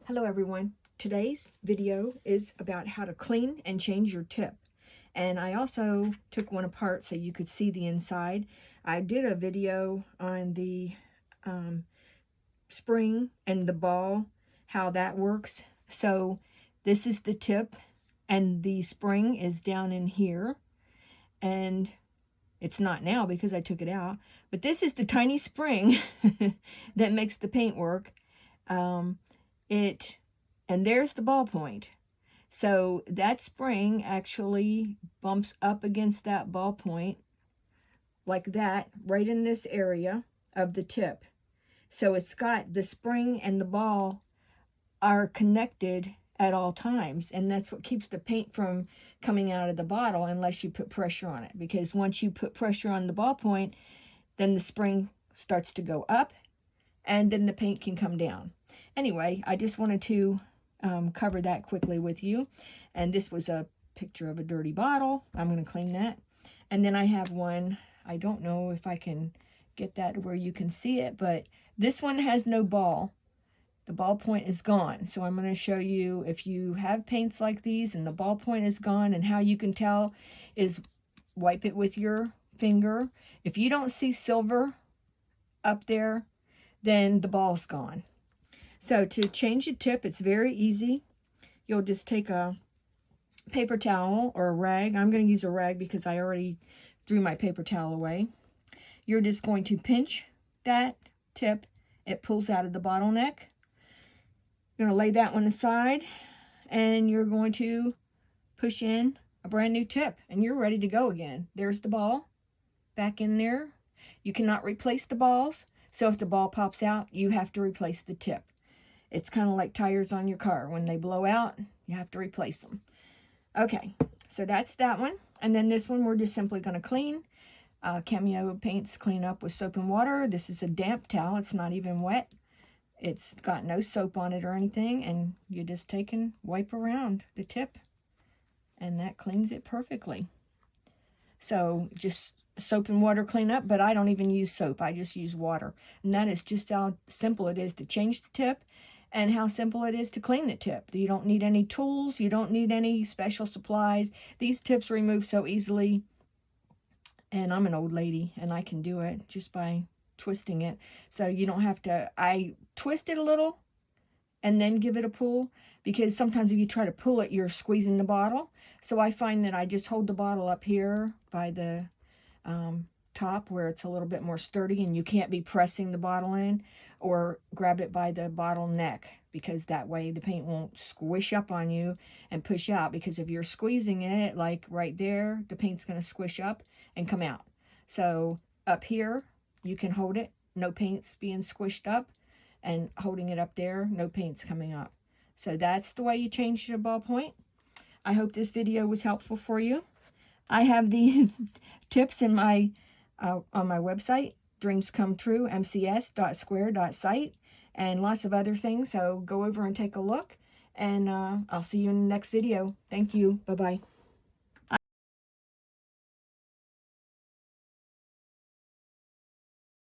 Hello everyone. Today's video is about how to clean and change your tip. And I also took one apart so you could see the inside. I did a video on the spring and the ball, how that works. So this is the tip and the spring is down in here. And it's not now because I took it out. But this is the tiny spring that makes the paint work. And there's the ballpoint. So that spring actually bumps up against that ballpoint like that, right in this area of the tip. So it's got the spring and the ball are connected at all times, and that's what keeps the paint from coming out of the bottle unless you put pressure on it, because once you put pressure on the ballpoint, then the spring starts to go up and then the paint can come down. Anyway, I just wanted to cover that quickly with you. And this was a picture of a dirty bottle. I'm going to clean that. And then I have one, I don't know if I can get that where you can see it, but this one has no ball. The ballpoint is gone. So I'm going to show you if you have paints like these and the ballpoint is gone, and how you can tell is wipe it with your finger. If you don't see silver up there, then the ball's gone. So to change the tip, it's very easy. You'll just take a paper towel or a rag. I'm going to use a rag because I already threw my paper towel away. You're just going to pinch that tip. It pulls out of the bottleneck. You're going to lay that one aside, and you're going to push in a brand new tip, and you're ready to go again. There's the ball back in there. You cannot replace the balls, so if the ball pops out, you have to replace the tip. It's kind of like tires on your car. When they blow out, you have to replace them. Okay, so that's that one. And then this one, we're just simply going to clean. Cameo paints clean up with soap and water. This is a damp towel. It's not even wet. It's got no soap on it or anything. And you just take and wipe around the tip. And that cleans it perfectly. So just soap and water cleanup, but I don't even use soap. I just use water. And that is just how simple it is to change the tip, and how simple it is to clean the tip. You don't need any tools. You don't need any special supplies. These tips remove so easily. And I'm an old lady, and I can do it just by twisting it. So you don't have to, I twist it a little and then give it a pull, because sometimes if you try to pull it, you're squeezing the bottle. So I find that I just hold the bottle up here by the top where it's a little bit more sturdy, and you can't be pressing the bottle in, or grab it by the bottle neck, because that way the paint won't squish up on you and push out. Because if you're squeezing it like right there, the paint's going to squish up and come out. So up here you can hold it, no paint's being squished up, and holding it up there, no paint's coming up. So that's the way you change your ballpoint. I hope this video was helpful for you. I have these tips in my on my website, dreamscometrue.mcs.square.site, and lots of other things. So go over and take a look, and I'll see you in the next video. Thank you. Bye-bye.